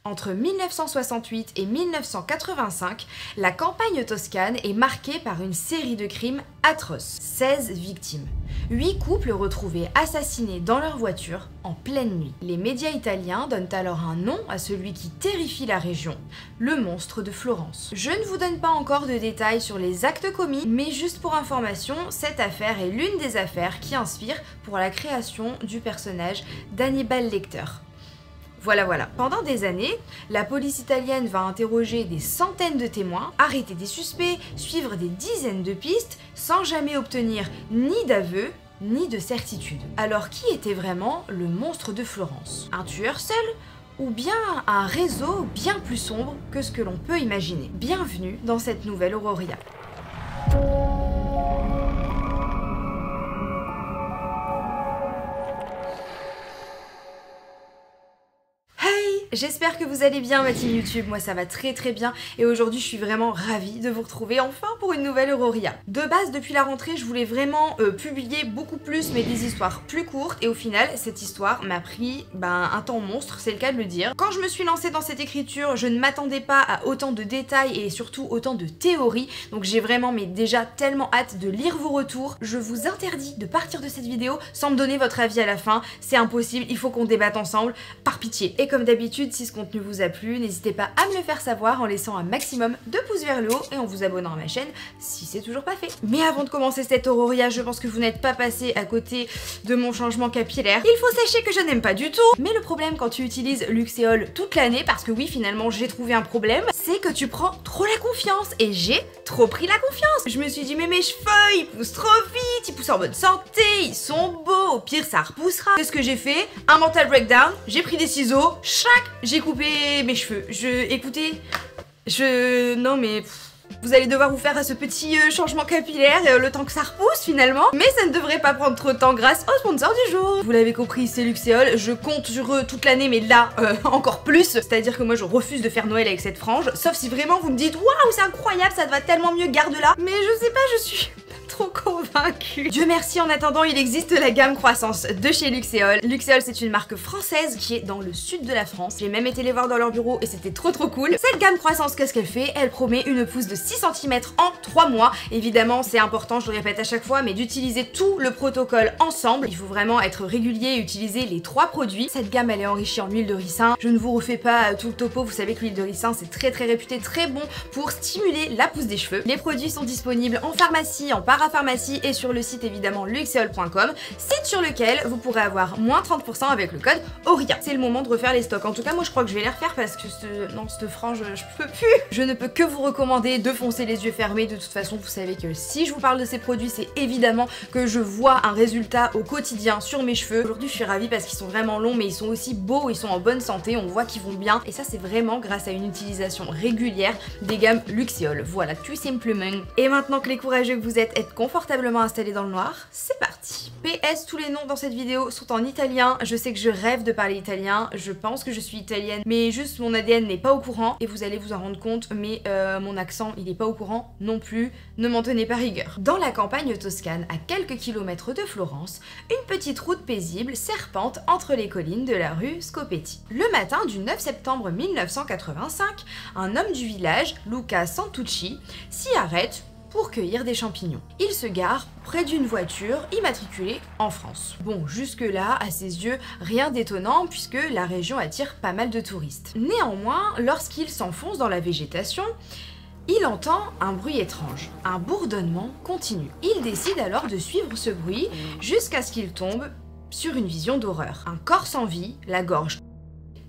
Entre 1968 et 1985, la campagne toscane est marquée par une série de crimes atroces. 16 victimes. 8 couples retrouvés assassinés dans leur voiture en pleine nuit. Les médias italiens donnent alors un nom à celui qui terrifie la région, le monstre de Florence. Je ne vous donne pas encore de détails sur les actes commis, mais juste pour information, cette affaire est l'une des affaires qui inspire pour la création du personnage d'Hannibal Lecter. Voilà. Pendant des années, la police italienne va interroger des centaines de témoins, arrêter des suspects, suivre des dizaines de pistes, sans jamais obtenir ni d'aveu, ni de certitude. Alors qui était vraiment le monstre de Florence? Un tueur seul? Ou bien un réseau bien plus sombre que ce que l'on peut imaginer? Bienvenue dans cette nouvelle Auroria. J'espère que vous allez bien ma team YouTube, moi ça va très bien et aujourd'hui je suis vraiment ravie de vous retrouver enfin pour une nouvelle Auroria. De base depuis la rentrée je voulais vraiment publier beaucoup plus mais des histoires plus courtes et au final cette histoire m'a pris un temps monstre, c'est le cas de le dire. Quand je me suis lancée dans cette écriture je ne m'attendais pas à autant de détails et surtout autant de théories, donc j'ai vraiment déjà tellement hâte de lire vos retours. Je vous interdis de partir de cette vidéo sans me donner votre avis à la fin, c'est impossible, il faut qu'on débatte ensemble, par pitié. Et comme d'habitude, si ce contenu vous a plu, n'hésitez pas à me le faire savoir en laissant un maximum de pouces vers le haut et en vous abonnant à ma chaîne si c'est toujours pas fait. Mais avant de commencer cette Auroria, je pense que vous n'êtes pas passé à côté de mon changement capillaire. Il faut sachez que je n'aime pas du tout. Mais le problème quand tu utilises Luxéol toute l'année, parce que oui finalement j'ai trouvé un problème, c'est que tu prends trop la confiance et j'ai trop pris la confiance. Je me suis dit mais mes cheveux ils poussent trop vite, ils poussent en bonne santé, ils sont beaux, au pire ça repoussera. Qu'est-ce que j'ai fait? Un mental breakdown, j'ai pris des ciseaux, j'ai coupé mes cheveux. Non mais... Vous allez devoir vous faire ce petit changement capillaire le temps que ça repousse finalement. Mais ça ne devrait pas prendre trop de temps grâce au sponsor du jour. Vous l'avez compris, c'est Luxéol. Je compte sur eux toute l'année, mais là, encore plus. C'est-à-dire que moi, je refuse de faire Noël avec cette frange. Sauf si vraiment vous me dites, waouh, c'est incroyable, ça te va tellement mieux, garde-la. Mais je sais pas, je suis... trop convaincue. Dieu merci, en attendant, il existe la gamme croissance de chez Luxéol. Luxéol, c'est une marque française qui est dans le sud de la France. J'ai même été les voir dans leur bureau et c'était trop cool. Cette gamme croissance, qu'est-ce qu'elle fait? Elle promet une pousse de 6 cm en 3 mois. Évidemment, c'est important, je le répète à chaque fois, mais d'utiliser tout le protocole ensemble. Il faut vraiment être régulier et utiliser les 3 produits. Cette gamme, elle est enrichie en huile de ricin. Je ne vous refais pas tout le topo, vous savez que l'huile de ricin, c'est très réputé, très bon pour stimuler la pousse des cheveux. Les produits sont disponibles en pharmacie, en parapharmacie et sur le site évidemment luxeol.com, site sur lequel vous pourrez avoir moins 30% avec le code Auria. C'est le moment de refaire les stocks. En tout cas, moi je crois que je vais les refaire parce que cette frange, je peux plus. Je ne peux que vous recommander de foncer les yeux fermés. De toute façon, vous savez que si je vous parle de ces produits, c'est évidemment que je vois un résultat au quotidien sur mes cheveux. Aujourd'hui, je suis ravie parce qu'ils sont vraiment longs, mais ils sont aussi beaux, ils sont en bonne santé, on voit qu'ils vont bien. Et ça, c'est vraiment grâce à une utilisation régulière des gammes Luxéol. Voilà, tout simplement. Et maintenant que les courageux que vous êtes confortablement installés dans le noir, c'est parti. PS, tous les noms dans cette vidéo sont en italien. Je sais que je rêve de parler italien, je pense que je suis italienne, mais juste mon ADN n'est pas au courant et vous allez vous en rendre compte, mais mon accent il est pas au courant non plus, ne m'en tenez pas rigueur. Dans la campagne toscane, à quelques kilomètres de Florence, une petite route paisible serpente entre les collines de la rue Scopetti. Le matin du 9 septembre 1985, un homme du village, Luca Santucci, s'y arrête pour cueillir des champignons. Il se gare près d'une voiture immatriculée en France. Bon, jusque-là, à ses yeux, rien d'étonnant puisque la région attire pas mal de touristes. Néanmoins, lorsqu'il s'enfonce dans la végétation, il entend un bruit étrange, un bourdonnement continu. Il décide alors de suivre ce bruit jusqu'à ce qu'il tombe sur une vision d'horreur. Un corps sans vie, la gorge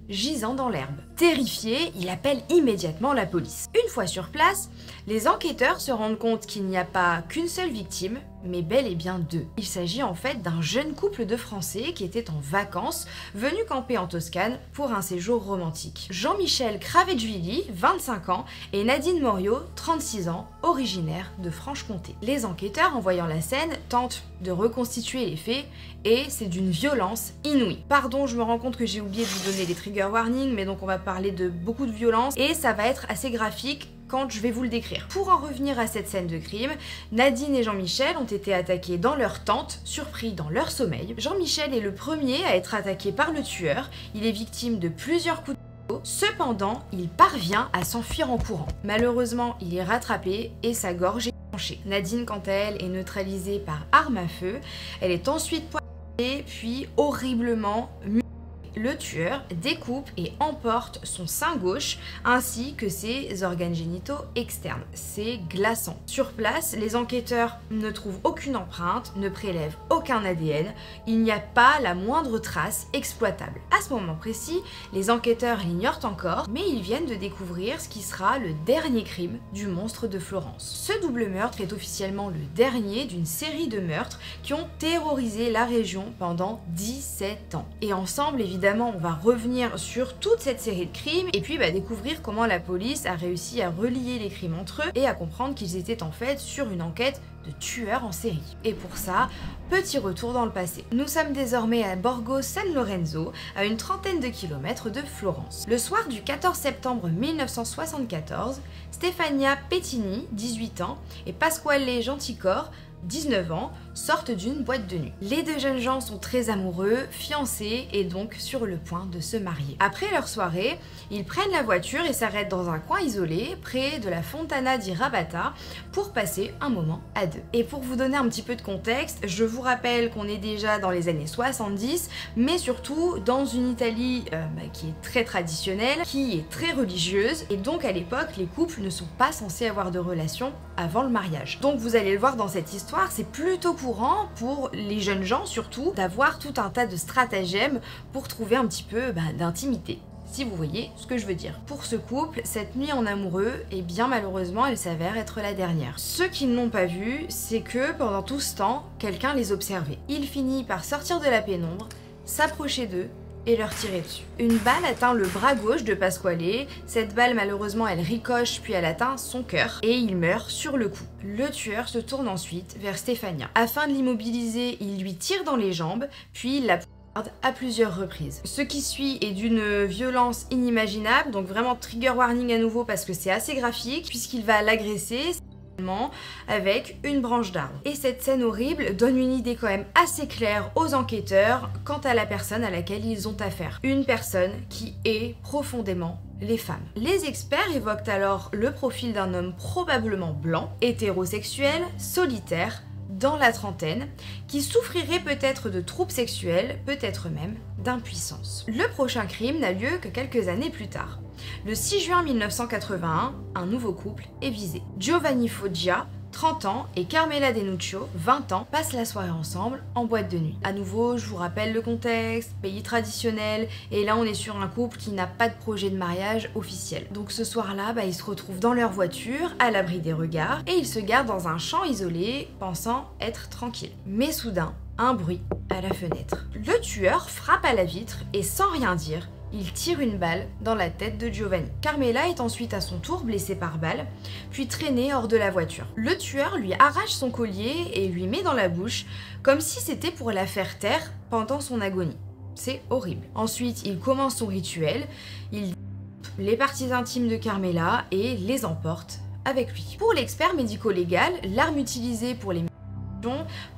gisant dans l'herbe. Terrifié, il appelle immédiatement la police. Une fois sur place, les enquêteurs se rendent compte qu'il n'y a pas qu'une seule victime, mais bel et bien 2. Il s'agit en fait d'un jeune couple de Français qui était en vacances, venu camper en Toscane pour un séjour romantique. Jean-Michel Craveggili, 25 ans, et Nadine Morio, 36 ans, originaire de Franche-Comté. Les enquêteurs, en voyant la scène, tentent de reconstituer les faits, et c'est d'une violence inouïe. Pardon, je me rends compte que j'ai oublié de vous donner les trigger warnings, mais donc on va parler de beaucoup de violence, et ça va être assez graphique quand je vais vous le décrire. Pour en revenir à cette scène de crime, Nadine et Jean-Michel ont été attaqués dans leur tente, surpris dans leur sommeil. Jean-Michel est le premier à être attaqué par le tueur. Il est victime de plusieurs coups de couteau Cependant, il parvient à s'enfuir en courant. Malheureusement, il est rattrapé et sa gorge est tranchée. Nadine, quant à elle, est neutralisée par arme à feu. Elle est ensuite poignardée puis horriblement mutilée. Le tueur découpe et emporte son sein gauche ainsi que ses organes génitaux externes. C'est glaçant. Sur place, les enquêteurs ne trouvent aucune empreinte, ne prélèvent aucun ADN, il n'y a pas la moindre trace exploitable. À ce moment précis, les enquêteurs l'ignorent encore, mais ils viennent de découvrir ce qui sera le dernier crime du monstre de Florence. Ce double meurtre est officiellement le dernier d'une série de meurtres qui ont terrorisé la région pendant 17 ans. Et ensemble, évidemment, on va revenir sur toute cette série de crimes et puis découvrir comment la police a réussi à relier les crimes entre eux et à comprendre qu'ils étaient en fait sur une enquête de tueurs en série. Et pour ça, petit retour dans le passé. Nous sommes désormais à Borgo San Lorenzo, à une trentaine de kilomètres de Florence. Le soir du 14 septembre 1974, Stefania Pettini, 18 ans, et Pasquale Genticor, 19 ans, sortent d'une boîte de nuit. Les deux jeunes gens sont très amoureux, fiancés et donc sur le point de se marier. Après leur soirée, ils prennent la voiture et s'arrêtent dans un coin isolé, près de la Fontana di Rabata, pour passer un moment à deux. Et pour vous donner un petit peu de contexte, je vous rappelle qu'on est déjà dans les années 70, mais surtout dans une Italie qui est très traditionnelle, qui est très religieuse, et donc à l'époque, les couples ne sont pas censés avoir de relations avant le mariage. Donc vous allez le voir dans cette histoire, c'est plutôt courant pour les jeunes gens surtout d'avoir tout un tas de stratagèmes pour trouver un petit peu d'intimité. Si vous voyez ce que je veux dire. Pour ce couple, cette nuit en amoureux, eh bien malheureusement, elle s'avère être la dernière. Ceux qui ne l'ont pas vu, c'est que pendant tout ce temps, quelqu'un les observait. Il finit par sortir de la pénombre, s'approcher d'eux et leur tirer dessus. Une balle atteint le bras gauche de Pasquale, cette balle malheureusement elle ricoche puis elle atteint son cœur et il meurt sur le coup. Le tueur se tourne ensuite vers Stefania. Afin de l'immobiliser, il lui tire dans les jambes puis il la à plusieurs reprises. Ce qui suit est d'une violence inimaginable, donc vraiment trigger warning à nouveau parce que c'est assez graphique puisqu'il va l'agresser avec une branche d'arbre. Et cette scène horrible donne une idée quand même assez claire aux enquêteurs quant à la personne à laquelle ils ont affaire. Une personne qui hait profondément les femmes. Les experts évoquent alors le profil d'un homme probablement blanc, hétérosexuel, solitaire, dans la trentaine, qui souffrirait peut-être de troubles sexuels, peut-être même d'impuissance. Le prochain crime n'a lieu que quelques années plus tard. Le 6 juin 1981, un nouveau couple est visé. Giovanni Foggia, 30 ans, et Carmela Denuccio, 20 ans, passent la soirée ensemble en boîte de nuit. À nouveau, je vous rappelle le contexte, pays traditionnel, et là on est sur un couple qui n'a pas de projet de mariage officiel. Donc ce soir-là, ils se retrouvent dans leur voiture, à l'abri des regards, et ils se gardent dans un champ isolé, pensant être tranquilles. Mais soudain, un bruit à la fenêtre. Le tueur frappe à la vitre, et sans rien dire, il tire une balle dans la tête de Giovanni. Carmela est ensuite à son tour blessée par balle, puis traînée hors de la voiture. Le tueur lui arrache son collier et lui met dans la bouche, comme si c'était pour la faire taire pendant son agonie. C'est horrible. Ensuite, il commence son rituel, il coupe les parties intimes de Carmela et les emporte avec lui. Pour l'expert médico-légal, l'arme utilisée pour les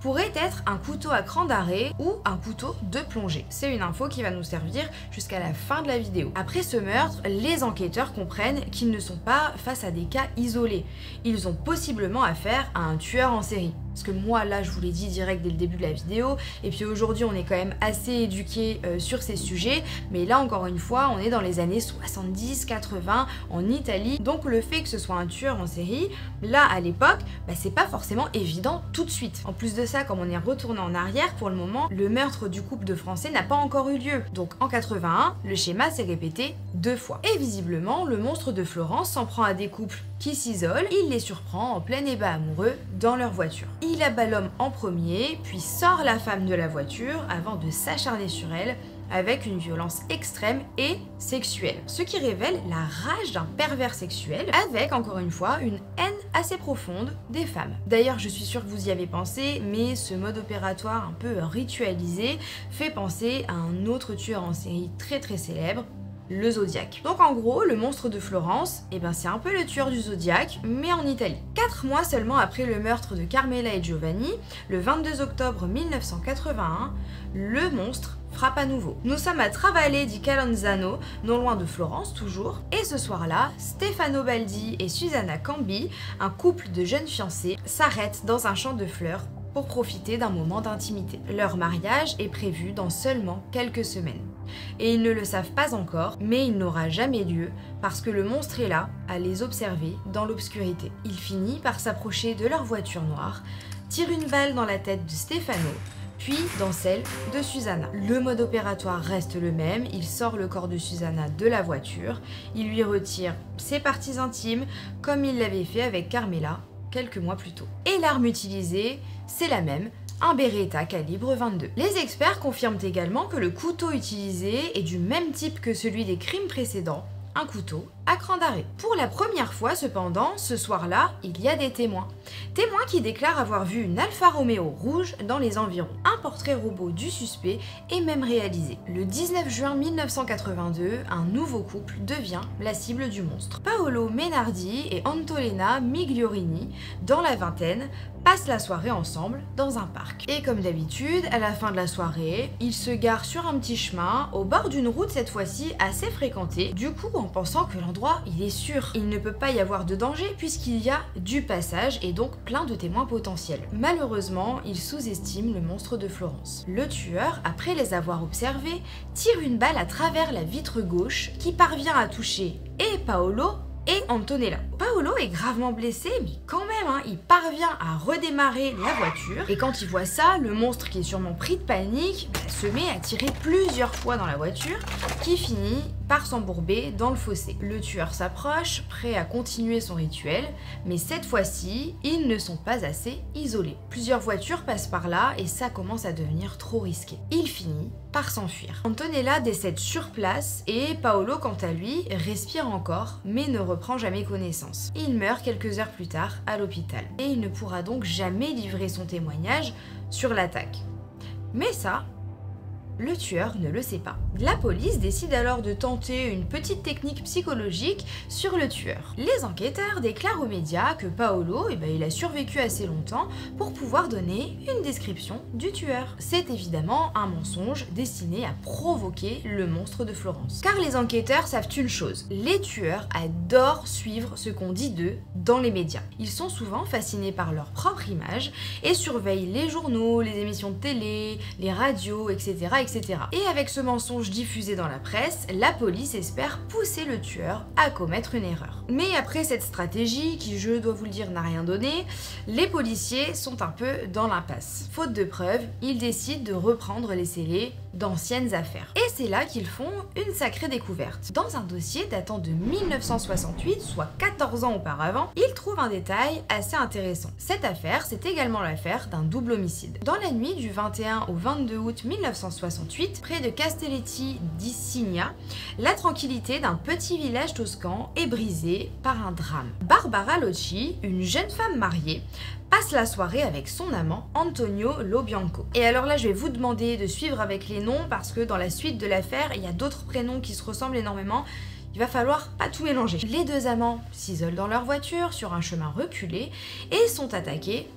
pourrait être un couteau à cran d'arrêt ou un couteau de plongée. C'est une info qui va nous servir jusqu'à la fin de la vidéo. Après ce meurtre, les enquêteurs comprennent qu'ils ne sont pas face à des cas isolés. Ils ont possiblement affaire à un tueur en série. Parce que moi, là, je vous l'ai dit direct dès le début de la vidéo, et puis aujourd'hui, on est quand même assez éduqué sur ces sujets, mais là, encore une fois, on est dans les années 70-80 en Italie, donc le fait que ce soit un tueur en série, là, à l'époque, c'est pas forcément évident tout de suite. En plus de ça, comme on est retourné en arrière, pour le moment, le meurtre du couple de Français n'a pas encore eu lieu. Donc en 81, le schéma s'est répété 2 fois. Et visiblement, le monstre de Florence s'en prend à des couples qui s'isolent, il les surprend en plein ébat amoureux dans leur voiture. Il abat l'homme en premier, puis sort la femme de la voiture avant de s'acharner sur elle avec une violence extrême et sexuelle. Ce qui révèle la rage d'un pervers sexuel avec, encore une fois, une haine assez profonde des femmes. D'ailleurs, je suis sûre que vous y avez pensé, mais ce mode opératoire un peu ritualisé fait penser à un autre tueur en série très célèbre, le Zodiac. Donc en gros, le monstre de Florence, c'est un peu le tueur du Zodiac, mais en Italie. 4 mois seulement après le meurtre de Carmela et Giovanni, le 22 octobre 1981, le monstre frappe à nouveau. Nous sommes à Travale di Calanzano, non loin de Florence toujours, et ce soir-là, Stefano Baldi et Susanna Cambi, un couple de jeunes fiancés, s'arrêtent dans un champ de fleurs pour profiter d'un moment d'intimité. Leur mariage est prévu dans seulement quelques semaines. Et ils ne le savent pas encore, mais il n'aura jamais lieu parce que le monstre est là à les observer dans l'obscurité. Il finit par s'approcher de leur voiture noire, tire une balle dans la tête de Stefano, puis dans celle de Susanna. Le mode opératoire reste le même, il sort le corps de Susanna de la voiture, il lui retire ses parties intimes comme il l'avait fait avec Carmela quelques mois plus tôt. Et l'arme utilisée, c'est la même, un Beretta calibre 22. Les experts confirment également que le couteau utilisé est du même type que celui des crimes précédents, un couteau à cran d'arrêt. Pour la première fois cependant, ce soir-là, il y a des témoins. Témoins qui déclarent avoir vu une Alfa Romeo rouge dans les environs. Un portrait robot du suspect est même réalisé. Le 19 juin 1982, un nouveau couple devient la cible du monstre. Paolo Menardi et Antolena Migliorini, dans la vingtaine, passent la soirée ensemble dans un parc. Et comme d'habitude, à la fin de la soirée, ils se garent sur un petit chemin, au bord d'une route cette fois-ci assez fréquentée, du coup en pensant que l'endroit il est sûr. Il ne peut pas y avoir de danger puisqu'il y a du passage et donc plein de témoins potentiels. Malheureusement, ils sous-estiment le monstre de Florence. Le tueur, après les avoir observés, tire une balle à travers la vitre gauche qui parvient à toucher et Paolo et Antonella. Paolo est gravement blessé, mais quand même, il parvient à redémarrer la voiture. Et quand il voit ça, le monstre qui est sûrement pris de panique se met à tirer plusieurs fois dans la voiture, qui finit par s'embourber dans le fossé. Le tueur s'approche, prêt à continuer son rituel, mais cette fois-ci, ils ne sont pas assez isolés. Plusieurs voitures passent par là et ça commence à devenir trop risqué. Il finit par s'enfuir. Antonella décède sur place et Paolo, quant à lui, respire encore, mais ne reprend jamais connaissance. Il meurt quelques heures plus tard à l'hôpital. Et il ne pourra donc jamais livrer son témoignage sur l'attaque. Mais ça, le tueur ne le sait pas. La police décide alors de tenter une petite technique psychologique sur le tueur. Les enquêteurs déclarent aux médias que Paolo, il a survécu assez longtemps pour pouvoir donner une description du tueur. C'est évidemment un mensonge destiné à provoquer le monstre de Florence. Car les enquêteurs savent une chose, les tueurs adorent suivre ce qu'on dit d'eux dans les médias. Ils sont souvent fascinés par leur propre image et surveillent les journaux, les émissions de télé, les radios, etc. Et avec ce mensonge diffusé dans la presse, la police espère pousser le tueur à commettre une erreur. Mais après cette stratégie, qui je dois vous le dire n'a rien donné, les policiers sont un peu dans l'impasse. Faute de preuves, ils décident de reprendre les scellés d'anciennes affaires. Et c'est là qu'ils font une sacrée découverte. Dans un dossier datant de 1968, soit 14 ans auparavant, ils trouvent un détail assez intéressant. Cette affaire, c'est également l'affaire d'un double homicide. Dans la nuit du 21 au 22 août 1968, près de Castelletti di Signa, la tranquillité d'un petit village toscan est brisée par un drame. Barbara Locci, une jeune femme mariée, passe la soirée avec son amant Antonio Lobianco. Et alors là, je vais vous demander de suivre avec les noms parce que dans la suite de l'affaire, il y a d'autres prénoms qui se ressemblent énormément. Il va falloir pas tout mélanger. Les deux amants s'isolent dans leur voiture sur un chemin reculé et sont attaqués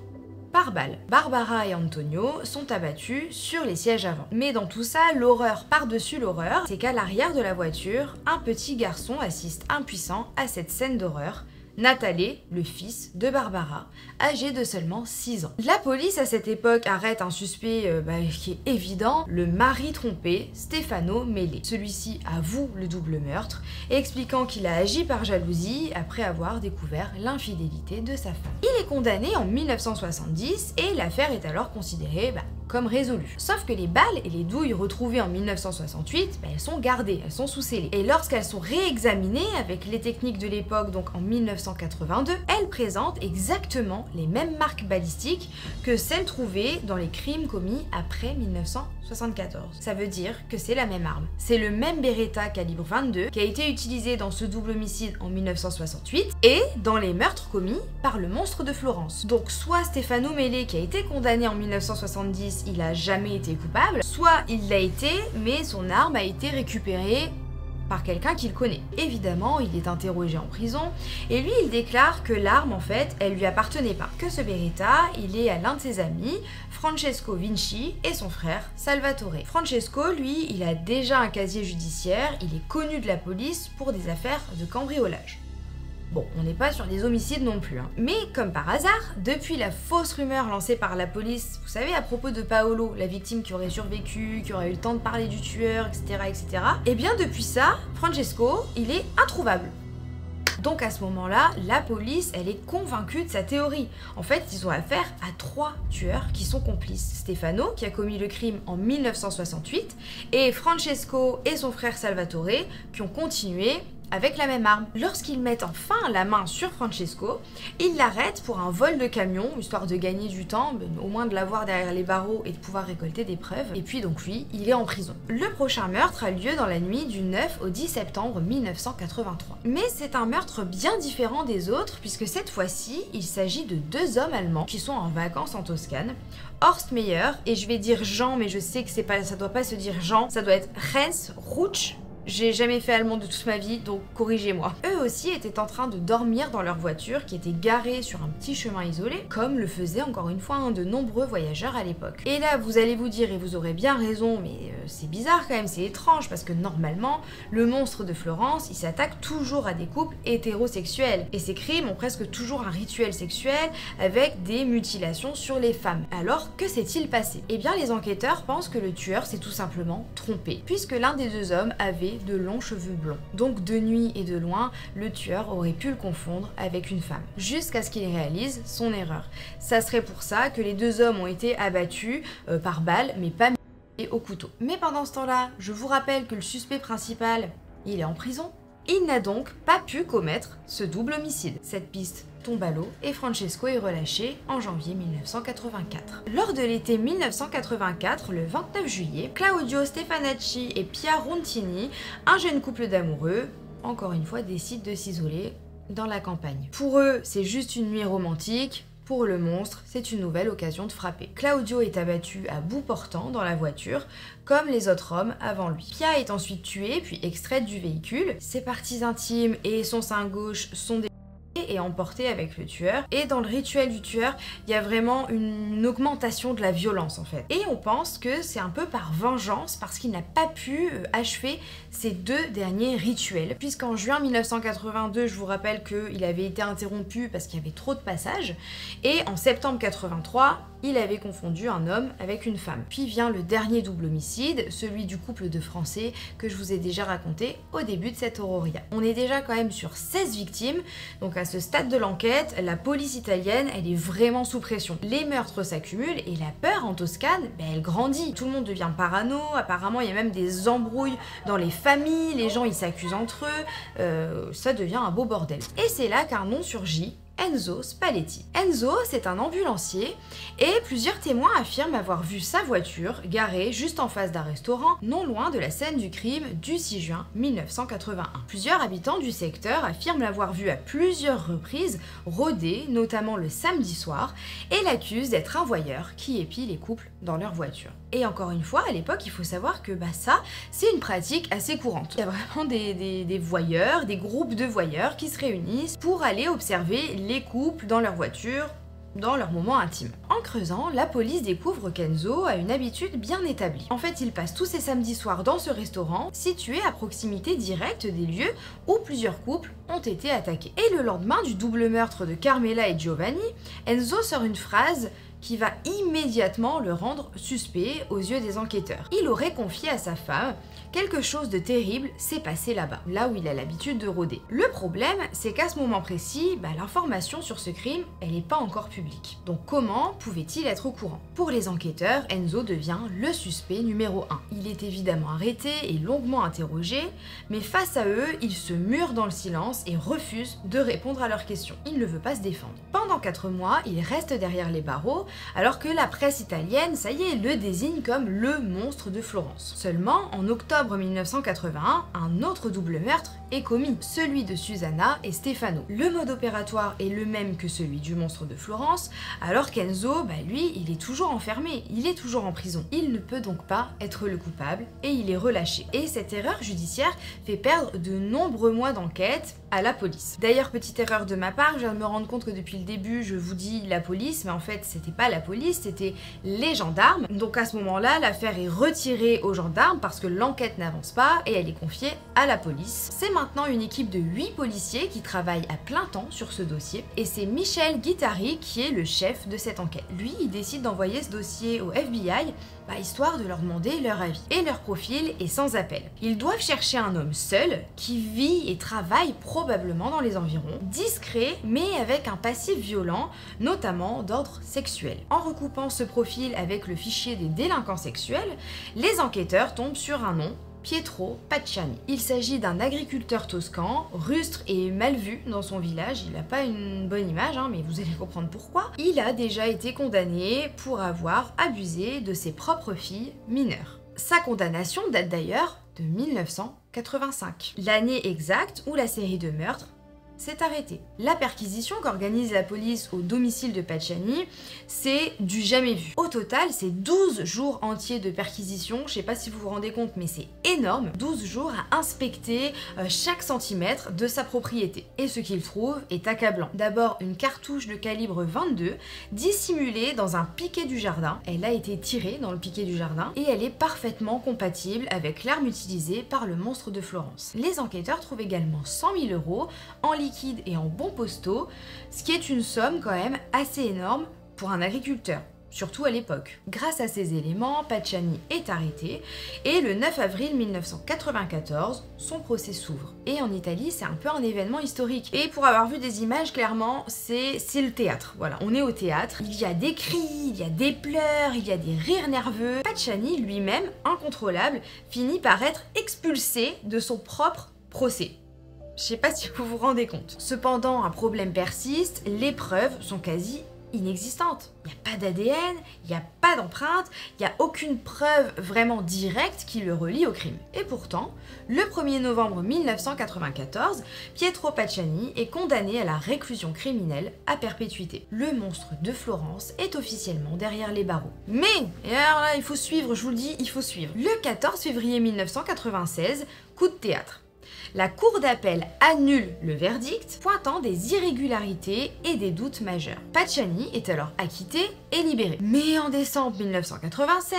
par balle. Barbara et Antonio sont abattus sur les sièges avant. Mais dans tout ça, l'horreur par-dessus l'horreur, c'est qu'à l'arrière de la voiture, un petit garçon assiste impuissant à cette scène d'horreur. Natale, le fils de Barbara, âgé de seulement 6 ans. La police à cette époque arrête un suspect qui est évident, le mari trompé, Stefano Mele. Celui-ci avoue le double meurtre, expliquant qu'il a agi par jalousie après avoir découvert l'infidélité de sa femme. Il est condamné en 1970 et l'affaire est alors considérée comme résolue. Sauf que les balles et les douilles retrouvées en 1968, elles sont gardées, elles sont sous scellés. Et lorsqu'elles sont réexaminées avec les techniques de l'époque, donc en 1982, elles présentent exactement les mêmes marques balistiques que celles trouvées dans les crimes commis après 1974. Ça veut dire que c'est la même arme. C'est le même Beretta calibre 22 qui a été utilisé dans ce double homicide en 1968 et dans les meurtres commis par le monstre de Florence. Donc soit Stefano Mele qui a été condamné en 1970, il a jamais été coupable, soit il l'a été, mais son arme a été récupérée par quelqu'un qu'il connaît. Évidemment, il est interrogé en prison et lui, il déclare que l'arme, en fait, elle lui appartenait pas. Que ce Beretta, il est à l'un de ses amis, Francesco Vinci, et son frère Salvatore. Francesco, lui, il a déjà un casier judiciaire, il est connu de la police pour des affaires de cambriolage. Bon, on n'est pas sur des homicides non plus, hein. Mais comme par hasard, depuis la fausse rumeur lancée par la police, vous savez, à propos de Paolo, la victime qui aurait survécu, qui aurait eu le temps de parler du tueur, etc., et bien depuis ça, Francesco, il est introuvable. Donc à ce moment-là, la police, elle est convaincue de sa théorie. En fait, ils ont affaire à 3 tueurs qui sont complices. Stefano, qui a commis le crime en 1968, et Francesco et son frère Salvatore, qui ont continué avec la même arme. Lorsqu'ils mettent enfin la main sur Francesco, ils l'arrêtent pour un vol de camion, histoire de gagner du temps, au moins de l'avoir derrière les barreaux et de pouvoir récolter des preuves. Et puis donc lui, il est en prison. Le prochain meurtre a lieu dans la nuit du 9 au 10 septembre 1983. Mais c'est un meurtre bien différent des autres, puisque cette fois-ci, il s'agit de 2 hommes allemands qui sont en vacances en Toscane. Horst Meyer, et je vais dire Jean, mais je sais que ça doit pas se dire Jean, ça doit être Heinz Rutsch. J'ai jamais fait allemand de toute ma vie, donc corrigez-moi. Eux aussi étaient en train de dormir dans leur voiture qui était garée sur un petit chemin isolé, comme le faisaient encore une fois de nombreux voyageurs à l'époque. Et là, vous allez vous dire, et vous aurez bien raison, mais c'est bizarre quand même, c'est étrange, parce que normalement, le monstre de Florence, il s'attaque toujours à des couples hétérosexuels. Et ces crimes ont presque toujours un rituel sexuel avec des mutilations sur les femmes. Alors, que s'est-il passé? Eh bien, les enquêteurs pensent que le tueur s'est tout simplement trompé, puisque l'un des 2 hommes avait de longs cheveux blonds. Donc de nuit et de loin, le tueur aurait pu le confondre avec une femme, jusqu'à ce qu'il réalise son erreur. Ça serait pour ça que les 2 hommes ont été abattus par balle, mais pas au couteau. Mais pendant ce temps-là, je vous rappelle que le suspect principal, il est en prison. Il n'a donc pas pu commettre ce double homicide. Cette piste tombe à l'eau et Francesco est relâché en janvier 1984. Lors de l'été 1984, le 29 juillet, Claudio Stefanacci et Pia Rontini, un jeune couple d'amoureux, encore une fois, décident de s'isoler dans la campagne. Pour eux, c'est juste une nuit romantique. Pour le monstre, c'est une nouvelle occasion de frapper. Claudio est abattu à bout portant dans la voiture, comme les autres hommes avant lui. Pia est ensuite tuée, puis extraite du véhicule. Ses parties intimes et son sein gauche sont et emporté avec le tueur. Et dans le rituel du tueur, il y a vraiment une augmentation de la violence en fait. Et on pense que c'est un peu par vengeance parce qu'il n'a pas pu achever ces 2 derniers rituels. Puisqu'en juin 1982, je vous rappelle qu'il avait été interrompu parce qu'il y avait trop de passages. Et en septembre 83, il avait confondu un homme avec une femme. Puis vient le dernier double homicide, celui du couple de Français que je vous ai déjà raconté au début de cette Auroria. On est déjà quand même sur 16 victimes, donc à ce stade de l'enquête, la police italienne, elle est vraiment sous pression. Les meurtres s'accumulent et la peur en Toscane, elle grandit. Tout le monde devient parano, apparemment il y a même des embrouilles dans les familles, les gens ils s'accusent entre eux, ça devient un beau bordel. Et c'est là qu'un nom surgit, Enzo Spalletti. Enzo, c'est un ambulancier et plusieurs témoins affirment avoir vu sa voiture garée juste en face d'un restaurant, non loin de la scène du crime du 6 juin 1981. Plusieurs habitants du secteur affirment l'avoir vu à plusieurs reprises rôder, notamment le samedi soir, et l'accusent d'être un voyeur qui épie les couples dans leur voiture. Et encore une fois, à l'époque, il faut savoir que ça, c'est une pratique assez courante. Il y a vraiment des voyeurs, des groupes de voyeurs qui se réunissent pour aller observer les couples dans leur voiture, dans leurs moments intimes. En creusant, la police découvre qu'Enzo a une habitude bien établie. En fait, il passe tous ses samedis soirs dans ce restaurant, situé à proximité directe des lieux où plusieurs couples ont été attaqués. Et le lendemain du double meurtre de Carmela et Giovanni, Enzo sort une phrase qui va immédiatement le rendre suspect aux yeux des enquêteurs. Il aurait confié à sa femme « Quelque chose de terrible s'est passé là-bas », là où il a l'habitude de rôder. Le problème, c'est qu'à ce moment précis, l'information sur ce crime, elle n'est pas encore publique. Donc comment pouvait-il être au courant? Pour les enquêteurs, Enzo devient le suspect numéro 1. Il est évidemment arrêté et longuement interrogé, mais face à eux, il se mure dans le silence et refuse de répondre à leurs questions. Il ne veut pas se défendre. Pendant 4 mois, il reste derrière les barreaux, alors que la presse italienne, ça y est, le désigne comme le monstre de Florence. Seulement, en octobre octobre 1981, un autre double meurtre est commis, celui de Susanna et Stefano. Le mode opératoire est le même que celui du monstre de Florence, alors qu'Enzo, lui, il est toujours enfermé, il est toujours en prison. Il ne peut donc pas être le coupable et il est relâché. Et cette erreur judiciaire fait perdre de nombreux mois d'enquête à la police. D'ailleurs, petite erreur de ma part, je viens de me rendre compte que depuis le début, je vous dis la police, mais en fait, c'était pas la police, c'était les gendarmes. Donc à ce moment-là, l'affaire est retirée aux gendarmes parce que l'enquête n'avance pas et elle est confiée à la police. C'est maintenant une équipe de 8 policiers qui travaillent à plein temps sur ce dossier et c'est Michel Guittari qui est le chef de cette enquête. Lui, il décide d'envoyer ce dossier au FBI histoire de leur demander leur avis. Et leur profil est sans appel. Ils doivent chercher un homme seul qui vit et travaille probablement dans les environs, discret mais avec un passif violent, notamment d'ordre sexuel. En recoupant ce profil avec le fichier des délinquants sexuels, les enquêteurs tombent sur un nom: Pietro Pacciani. Il s'agit d'un agriculteur toscan, rustre et mal vu dans son village. Il n'a pas une bonne image, mais vous allez comprendre pourquoi. Il a déjà été condamné pour avoir abusé de ses propres filles mineures. Sa condamnation date d'ailleurs de 1985, l'année exacte où la série de meurtres s'est arrêtée. La perquisition qu'organise la police au domicile de Pacciani, c'est du jamais vu. Au total, c'est 12 jours entiers de perquisition, je sais pas si vous vous rendez compte, mais c'est énorme. 12 jours à inspecter chaque centimètre de sa propriété. Et ce qu'il trouve est accablant. D'abord, une cartouche de calibre 22, dissimulée dans un piquet du jardin. Elle a été tirée dans le piquet du jardin, et elle est parfaitement compatible avec l'arme utilisée par le monstre de Florence. Les enquêteurs trouvent également 100 000 € en liquide et en bons postaux, ce qui est une somme quand même assez énorme pour un agriculteur, surtout à l'époque. Grâce à ces éléments, Pacciani est arrêté et le 9 avril 1994, son procès s'ouvre. Et en Italie, c'est un peu un événement historique. Et pour avoir vu des images, clairement, c'est le théâtre. Voilà, on est au théâtre. Il y a des cris, il y a des pleurs, il y a des rires nerveux. Pacciani, lui-même, incontrôlable, finit par être expulsé de son propre procès. Je sais pas si vous vous rendez compte. Cependant, un problème persiste, les preuves sont quasi inexistantes. Il n'y a pas d'ADN, il n'y a pas d'empreinte, il n'y a aucune preuve vraiment directe qui le relie au crime. Et pourtant, le 1er novembre 1994, Pietro Pacciani est condamné à la réclusion criminelle à perpétuité. Le monstre de Florence est officiellement derrière les barreaux. Mais, et alors là, il faut suivre, je vous le dis, il faut suivre. Le 14 février 1996, coup de théâtre. La cour d'appel annule le verdict, pointant des irrégularités et des doutes majeurs. Pacciani est alors acquitté et libéré. Mais en décembre 1996,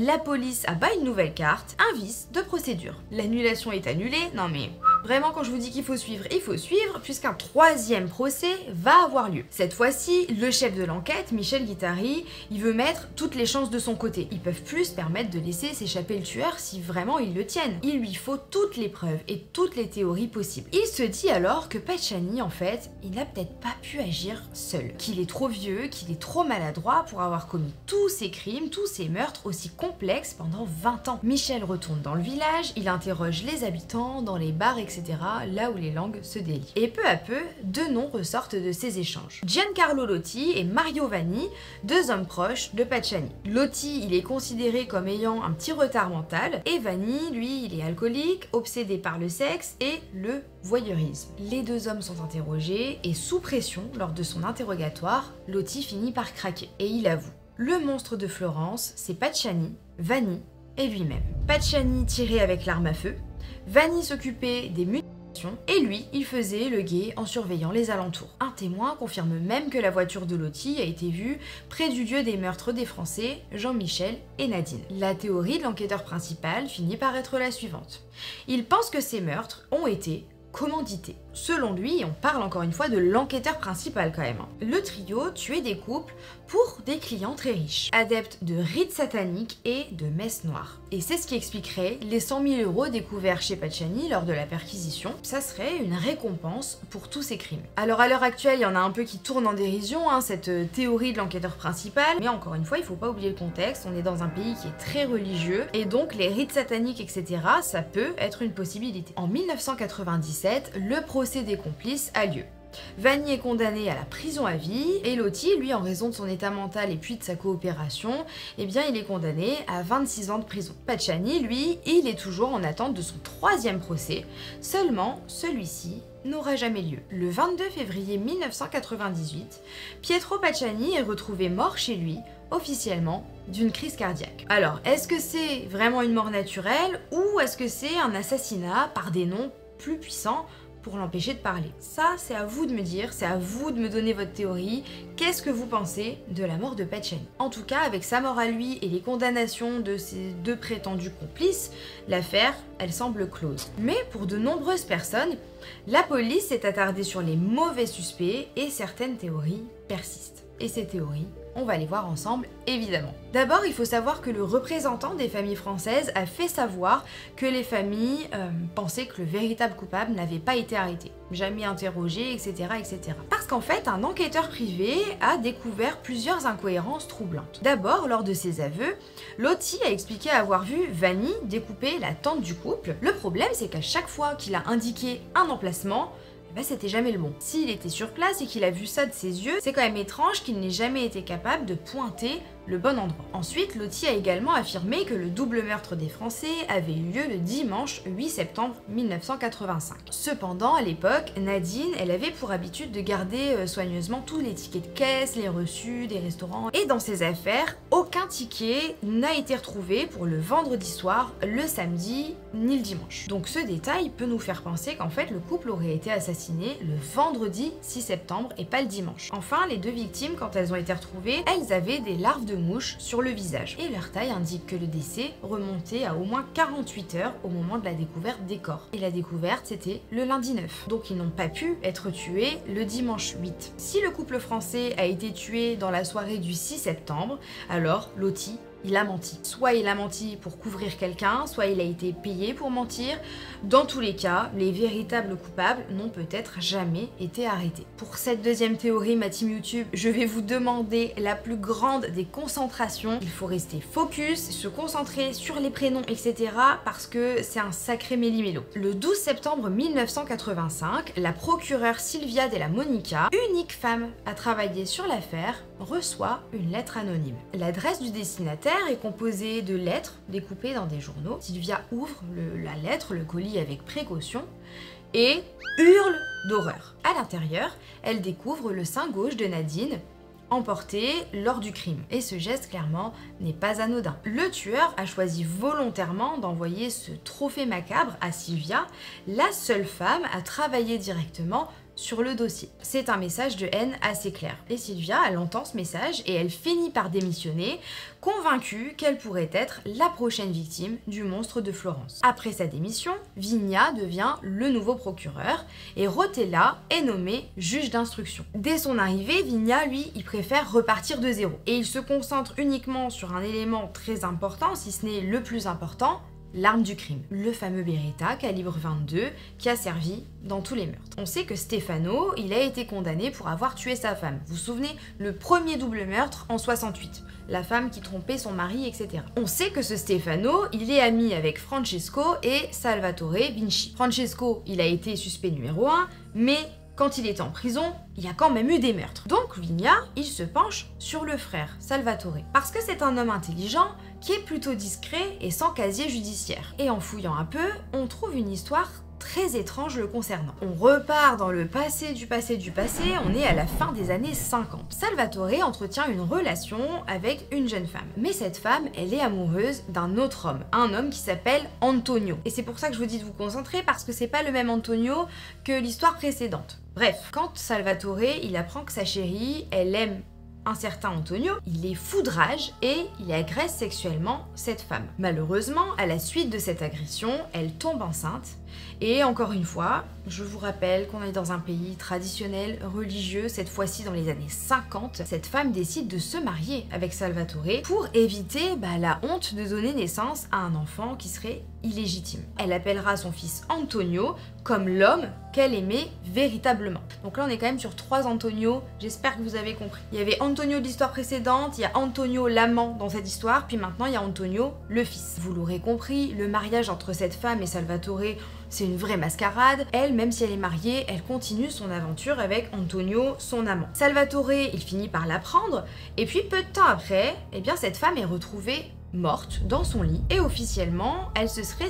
la police abat une nouvelle carte, un vice de procédure. L'annulation est annulée, non mais... Vraiment, quand je vous dis qu'il faut suivre, il faut suivre, puisqu'un troisième procès va avoir lieu. Cette fois-ci, le chef de l'enquête, Michel Guittari, il veut mettre toutes les chances de son côté. Ils peuvent plus se permettre de laisser s'échapper le tueur si vraiment ils le tiennent. Il lui faut toutes les preuves et toutes les théories possibles. Il se dit alors que Pacciani, en fait, il n'a peut-être pas pu agir seul. Qu'il est trop vieux, qu'il est trop maladroit pour avoir commis tous ces crimes, tous ces meurtres aussi complexes pendant 20 ans. Michel retourne dans le village, il interroge les habitants, dans les bars, etc., là où les langues se délient. Et peu à peu, deux noms ressortent de ces échanges. Giancarlo Lotti et Mario Vanni, deux hommes proches de Pacciani. Lotti, il est considéré comme ayant un petit retard mental, et Vanni, lui, il est alcoolique, obsédé par le sexe et le voyeurisme. Les deux hommes sont interrogés, et sous pression, lors de son interrogatoire, Lotti finit par craquer. Et il avoue. Le monstre de Florence, c'est Pacciani, Vanni et lui-même. Pacciani tirait avec l'arme à feu, Vanni s'occupait des mutilations et lui, il faisait le guet en surveillant les alentours. Un témoin confirme même que la voiture de Lotti a été vue près du lieu des meurtres des Français, Jean-Michel et Nadine. La théorie de l'enquêteur principal finit par être la suivante. Il pense que ces meurtres ont été commandités. Selon lui, on parle encore une fois de l'enquêteur principal quand même. Le trio tuait des couples pour des clients très riches, adeptes de rites sataniques et de messes noires. Et c'est ce qui expliquerait les 100 000 € découverts chez Pacciani lors de la perquisition. Ça serait une récompense pour tous ces crimes. Alors à l'heure actuelle, il y en a un peu qui tournent en dérision, cette théorie de l'enquêteur principal. Mais encore une fois, il faut pas oublier le contexte. On est dans un pays qui est très religieux et donc les rites sataniques, etc., ça peut être une possibilité. En 1997, le procès des complices a lieu. Vanni est condamné à la prison à vie et Lotti, lui, en raison de son état mental et puis de sa coopération, eh bien il est condamné à 26 ans de prison. Pacciani, lui, il est toujours en attente de son 3e procès, seulement celui-ci n'aura jamais lieu. Le 22 février 1998, Pietro Pacciani est retrouvé mort chez lui, officiellement, d'une crise cardiaque. Alors, est-ce que c'est vraiment une mort naturelle ou est-ce que c'est un assassinat par des noms plus puissants pour l'empêcher de parler? Ça, c'est à vous de me dire, c'est à vous de me donner votre théorie. Qu'est-ce que vous pensez de la mort de Pacciani? En tout cas, avec sa mort à lui et les condamnations de ses 2 prétendus complices, l'affaire, elle semble close. Mais pour de nombreuses personnes, la police s'est attardée sur les mauvais suspects et certaines théories persistent. Et ces théories, on va les voir ensemble, évidemment. D'abord, il faut savoir que le représentant des familles françaises a fait savoir que les familles pensaient que le véritable coupable n'avait pas été arrêté, jamais interrogé, etc. etc. Parce qu'en fait, un enquêteur privé a découvert plusieurs incohérences troublantes. D'abord, lors de ses aveux, Lotti a expliqué avoir vu Vanni découper la tante du couple. Le problème, c'est qu'à chaque fois qu'il a indiqué un emplacement, c'était jamais le bon. S'il était sur place et qu'il a vu ça de ses yeux, c'est quand même étrange qu'il n'ait jamais été capable de pointer le bon endroit. Ensuite, Lotti a également affirmé que le double meurtre des Français avait eu lieu le dimanche 8 septembre 1985. Cependant, à l'époque, Nadine, elle avait pour habitude de garder soigneusement tous les tickets de caisse, les reçus des restaurants, et dans ses affaires, aucun ticket n'a été retrouvé pour le vendredi soir, le samedi, ni le dimanche. Donc ce détail peut nous faire penser qu'en fait, le couple aurait été assassiné le vendredi 6 septembre et pas le dimanche. Enfin, les 2 victimes, quand elles ont été retrouvées, elles avaient des larves de mouches sur le visage. Et leur taille indique que le décès remontait à au moins 48 heures au moment de la découverte des corps. Et la découverte, c'était le lundi 9. Donc ils n'ont pas pu être tués le dimanche 8. Si le couple français a été tué dans la soirée du 6 septembre, alors Lotti, il a menti. Soit il a menti pour couvrir quelqu'un, soit il a été payé pour mentir. Dans tous les cas, les véritables coupables n'ont peut-être jamais été arrêtés. Pour cette 2e théorie, ma team YouTube, je vais vous demander la plus grande des concentrations. Il faut rester focus, se concentrer sur les prénoms, etc. parce que c'est un sacré méli-mélo. Le 12 septembre 1985, la procureure Silvia Della Monica, unique femme à travailler sur l'affaire, reçoit une lettre anonyme. L'adresse du destinataire est composée de lettres découpées dans des journaux. Sylvia ouvre la lettre, le colis avec précaution et hurle d'horreur. À l'intérieur, elle découvre le sein gauche de Nadine, emporté lors du crime. Et ce geste, clairement, n'est pas anodin. Le tueur a choisi volontairement d'envoyer ce trophée macabre à Sylvia, la seule femme à travailler directement sur le dossier. C'est un message de haine assez clair. Et Sylvia, elle entend ce message et elle finit par démissionner, convaincue qu'elle pourrait être la prochaine victime du monstre de Florence. Après sa démission, Vigna devient le nouveau procureur et Rotella est nommé juge d'instruction. Dès son arrivée, Vigna, lui, il préfère repartir de zéro. Et il se concentre uniquement sur un élément très important, si ce n'est le plus important, l'arme du crime, le fameux Beretta calibre 22 qui a servi dans tous les meurtres. On sait que Stefano, il a été condamné pour avoir tué sa femme. Vous vous souvenez, le premier double meurtre en 68, la femme qui trompait son mari, etc. On sait que ce Stefano, il est ami avec Francesco et Salvatore Vinci. Francesco, il a été suspect numéro 1, mais quand il était en prison, il y a quand même eu des meurtres. Donc Vigna, il se penche sur le frère, Salvatore. Parce que c'est un homme intelligent, qui est plutôt discret et sans casier judiciaire. Et en fouillant un peu, on trouve une histoire très étrange le concernant. On repart dans le passé du passé du passé, on est à la fin des années 50. Salvatore entretient une relation avec une jeune femme. Mais cette femme, elle est amoureuse d'un autre homme, un homme qui s'appelle Antonio. Et c'est pour ça que je vous dis de vous concentrer, parce que c'est pas le même Antonio que l'histoire précédente. Bref, quand Salvatore, il apprend que sa chérie, elle aime un certain Antonio, il les foudrage et il agresse sexuellement cette femme. Malheureusement, à la suite de cette agression, elle tombe enceinte. Et encore une fois, je vous rappelle qu'on est dans un pays traditionnel, religieux, cette fois-ci dans les années 50. Cette femme décide de se marier avec Salvatore pour éviter la honte de donner naissance à un enfant qui serait illégitime. Elle appellera son fils Antonio comme l'homme qu'elle aimait véritablement. Donc là on est quand même sur 3 Antonio, j'espère que vous avez compris. Il y avait Antonio de l'histoire précédente, il y a Antonio l'amant dans cette histoire, puis maintenant il y a Antonio le fils. Vous l'aurez compris, le mariage entre cette femme et Salvatore c'est une vraie mascarade. Elle, même si elle est mariée, elle continue son aventure avec Antonio, son amant. Salvatore, il finit par l'apprendre, et puis peu de temps après, eh bien cette femme est retrouvée morte dans son lit, et officiellement, elle se serait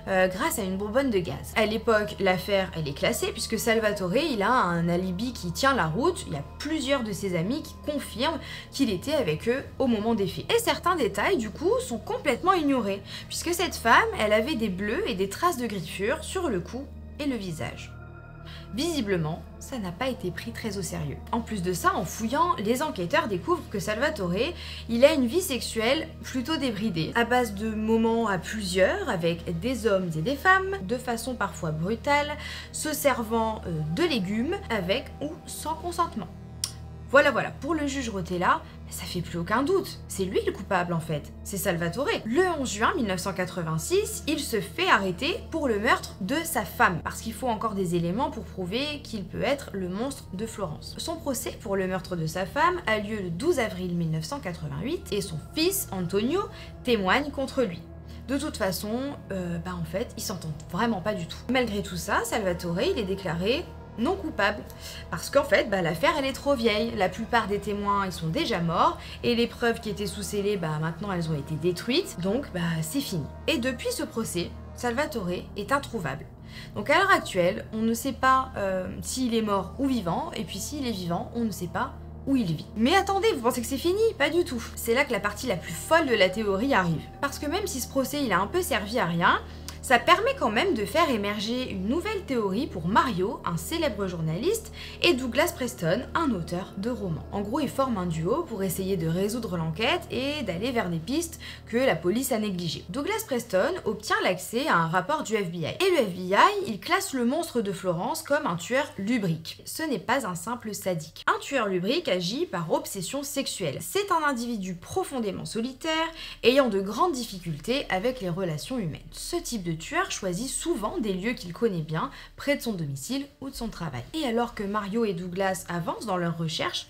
grâce à une bonbonne de gaz. À l'époque, l'affaire elle est classée puisque Salvatore il a un alibi qui tient la route, il y a plusieurs de ses amis qui confirment qu'il était avec eux au moment des faits. Et certains détails du coup sont complètement ignorés puisque cette femme elle avait des bleus et des traces de griffures sur le cou et le visage. Visiblement, ça n'a pas été pris très au sérieux. En plus de ça, en fouillant, les enquêteurs découvrent que Salvatore, il a une vie sexuelle plutôt débridée, à base de moments à plusieurs, avec des hommes et des femmes, de façon parfois brutale, se servant de légumes, avec ou sans consentement. Voilà, pour le juge Rotella, ça fait plus aucun doute, c'est lui le coupable en fait, c'est Salvatore. Le 11 juin 1986, il se fait arrêter pour le meurtre de sa femme, parce qu'il faut encore des éléments pour prouver qu'il peut être le monstre de Florence. Son procès pour le meurtre de sa femme a lieu le 12 avril 1988 et son fils, Antonio, témoigne contre lui. De toute façon, en fait, ils s'entendent vraiment pas du tout. Malgré tout ça, Salvatore, il est déclaré non coupable, parce qu'en fait l'affaire elle est trop vieille, la plupart des témoins ils sont déjà morts et les preuves qui étaient sous scellés maintenant elles ont été détruites, donc c'est fini. Et depuis ce procès, Salvatore est introuvable. Donc à l'heure actuelle, on ne sait pas s'il est mort ou vivant, et puis s'il est vivant, on ne sait pas où il vit. Mais attendez, vous pensez que c'est fini? Pas du tout. C'est là que la partie la plus folle de la théorie arrive. Parce que même si ce procès il a un peu servi à rien, ça permet quand même de faire émerger une nouvelle théorie pour Mario, un célèbre journaliste, et Douglas Preston, un auteur de romans. En gros, ils forment un duo pour essayer de résoudre l'enquête et d'aller vers des pistes que la police a négligées. Douglas Preston obtient l'accès à un rapport du FBI. Et le FBI, il classe le monstre de Florence comme un tueur lubrique. Ce n'est pas un simple sadique. Un tueur lubrique agit par obsession sexuelle. C'est un individu profondément solitaire, ayant de grandes difficultés avec les relations humaines. Ce type de tueur choisit souvent des lieux qu'il connaît bien, près de son domicile ou de son travail. Et alors que Mario et Douglas avancent dans leurs recherches,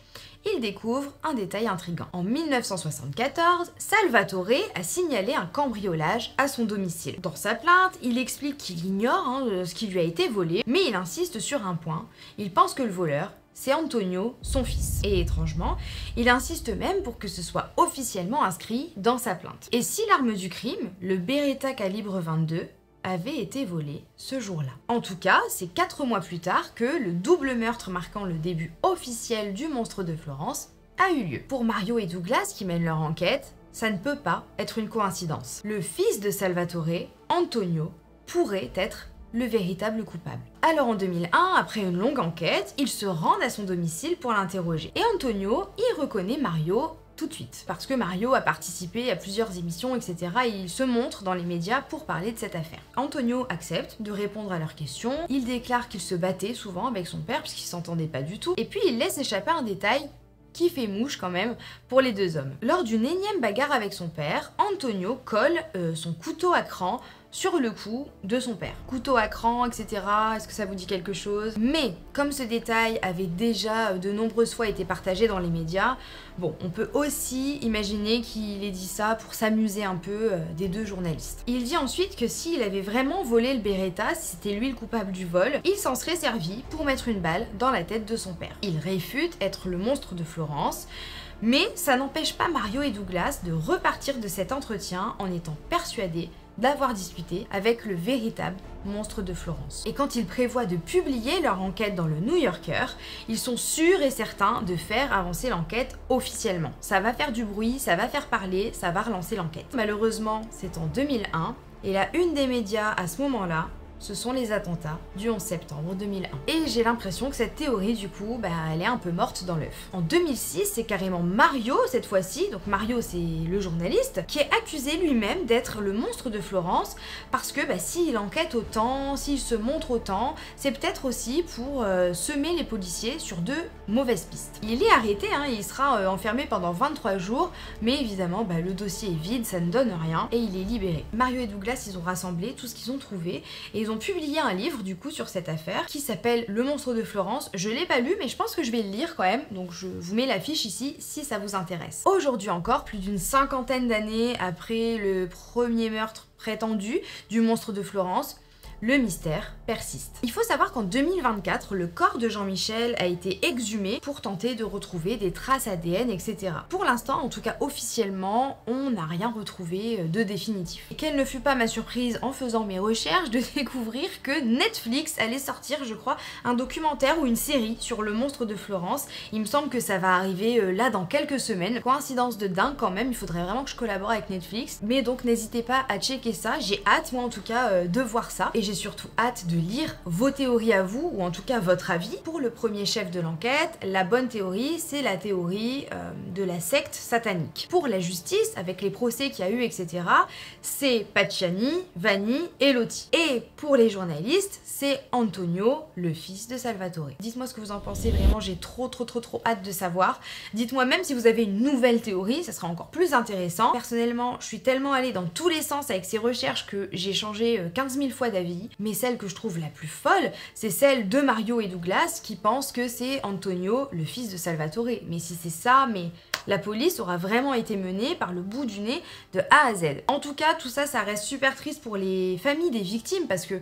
ils découvrent un détail intriguant. En 1974, Salvatore a signalé un cambriolage à son domicile. Dans sa plainte, il explique qu'il ignore ce qui lui a été volé, mais il insiste sur un point, il pense que le voleur, c'est Antonio, son fils. Et étrangement, il insiste même pour que ce soit officiellement inscrit dans sa plainte. Et si l'arme du crime, le Beretta calibre 22, avait été volé ce jour-là. En tout cas, c'est 4 mois plus tard que le double meurtre marquant le début officiel du monstre de Florence a eu lieu. Pour Mario et Douglas qui mènent leur enquête, ça ne peut pas être une coïncidence. Le fils de Salvatore, Antonio, pourrait être le véritable coupable. Alors en 2001, après une longue enquête, ils se rendent à son domicile pour l'interroger. Et Antonio, il reconnaît Mario tout de suite. Parce que Mario a participé à plusieurs émissions, etc. Et il se montre dans les médias pour parler de cette affaire. Antonio accepte de répondre à leurs questions. Il déclare qu'il se battait souvent avec son père puisqu'ils s'entendaient pas du tout. Et puis il laisse échapper un détail qui fait mouche quand même pour les deux hommes. Lors d'une énième bagarre avec son père, Antonio colle son couteau à cran sur le cou de son père. Couteau à cran, etc. Est-ce que ça vous dit quelque chose? Mais comme ce détail avait déjà de nombreuses fois été partagé dans les médias, bon, on peut aussi imaginer qu'il ait dit ça pour s'amuser un peu des deux journalistes. Il dit ensuite que s'il avait vraiment volé le Beretta, si c'était lui le coupable du vol, il s'en serait servi pour mettre une balle dans la tête de son père. Il réfute être le monstre de Florence, mais ça n'empêche pas Mario et Douglas de repartir de cet entretien en étant persuadés d'avoir discuté avec le véritable monstre de Florence. Et quand ils prévoient de publier leur enquête dans le New Yorker, ils sont sûrs et certains de faire avancer l'enquête officiellement. Ça va faire du bruit, ça va faire parler, ça va relancer l'enquête. Malheureusement, c'est en 2001 et la une des médias à ce moment-là, ce sont les attentats du 11 septembre 2001. Et j'ai l'impression que cette théorie, du coup, elle est un peu morte dans l'œuf. En 2006, c'est carrément Mario, cette fois-ci, donc Mario c'est le journaliste, qui est accusé lui-même d'être le monstre de Florence, parce que s'il enquête autant, s'il se montre autant, c'est peut-être aussi pour semer les policiers sur de mauvaises pistes. Il est arrêté, il sera enfermé pendant 23 jours, mais évidemment, le dossier est vide, ça ne donne rien, et il est libéré. Mario et Douglas, ils ont rassemblé tout ce qu'ils ont trouvé, et ils ont publié un livre du coup sur cette affaire qui s'appelle Le monstre de Florence. Je l'ai pas lu mais je pense que je vais le lire quand même, donc je vous mets l'affiche ici si ça vous intéresse. Aujourd'hui encore, plus d'une 50aine d'années après le premier meurtre prétendu du monstre de Florence, le mystère persiste. Il faut savoir qu'en 2024, le corps de Jean-Michel a été exhumé pour tenter de retrouver des traces ADN, etc. Pour l'instant, en tout cas officiellement, on n'a rien retrouvé de définitif. Et quelle ne fut pas ma surprise en faisant mes recherches de découvrir que Netflix allait sortir, je crois, un documentaire ou une série sur le monstre de Florence. Il me semble que ça va arriver là dans quelques semaines. Coïncidence de dingue quand même, il faudrait vraiment que je collabore avec Netflix. Mais donc n'hésitez pas à checker ça, j'ai hâte moi en tout cas de voir ça. Et j'ai surtout hâte de lire vos théories à vous, ou en tout cas votre avis. Pour le premier chef de l'enquête, la bonne théorie, c'est la théorie de la secte satanique. Pour la justice, avec les procès qu'il y a eu, etc., c'est Pacciani, Vanni et Lotti. Et pour les journalistes, c'est Antonio, le fils de Salvatore. Dites-moi ce que vous en pensez, vraiment j'ai trop hâte de savoir. Dites-moi même si vous avez une nouvelle théorie, ça sera encore plus intéressant. Personnellement, je suis tellement allée dans tous les sens avec ces recherches que j'ai changé 15 000 fois d'avis. Mais celle que je trouve la plus folle, c'est celle de Mario et Douglas qui pensent que c'est Antonio, le fils de Salvatore. Mais si c'est ça, mais la police aura vraiment été menée par le bout du nez de A à Z. En tout cas, tout ça, ça reste super triste pour les familles des victimes parce que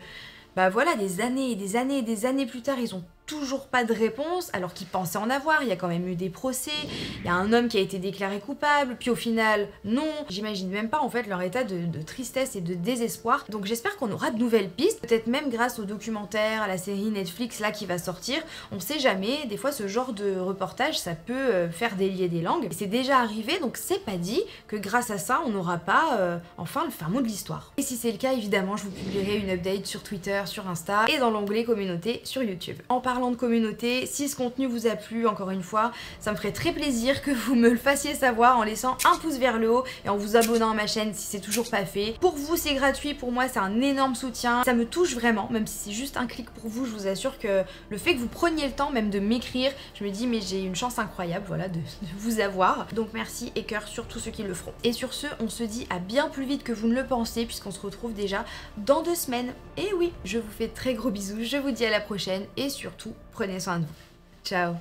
bah voilà, des années et des années et des années plus tard, ils ont toujours pas de réponse, alors qu'ils pensaient en avoir. Il y a quand même eu des procès, il y a un homme qui a été déclaré coupable, puis au final, non. J'imagine même pas en fait leur état de tristesse et de désespoir. Donc j'espère qu'on aura de nouvelles pistes, peut-être même grâce au documentaire, à la série Netflix là qui va sortir. On sait jamais, des fois ce genre de reportage, ça peut faire délier des langues. Et c'est déjà arrivé, donc c'est pas dit que grâce à ça, on n'aura pas enfin le fin mot de l'histoire. Et si c'est le cas, évidemment, je vous publierai une update sur Twitter, sur Insta et dans l'onglet communauté sur YouTube. En parlant de communauté, si ce contenu vous a plu, encore une fois, ça me ferait très plaisir que vous me le fassiez savoir en laissant un pouce vers le haut et en vous abonnant à ma chaîne si c'est toujours pas fait. Pour vous c'est gratuit, pour moi c'est un énorme soutien, ça me touche vraiment, même si c'est juste un clic pour vous, je vous assure que le fait que vous preniez le temps même de m'écrire, je me dis mais j'ai une chance incroyable voilà de vous avoir. Donc merci et cœur sur tous ceux qui le feront. Et sur ce, on se dit à bien plus vite que vous ne le pensez puisqu'on se retrouve déjà dans 2 semaines. Et oui, je vous fais de très gros bisous, je vous dis à la prochaine et surtout, prenez soin de vous. Ciao!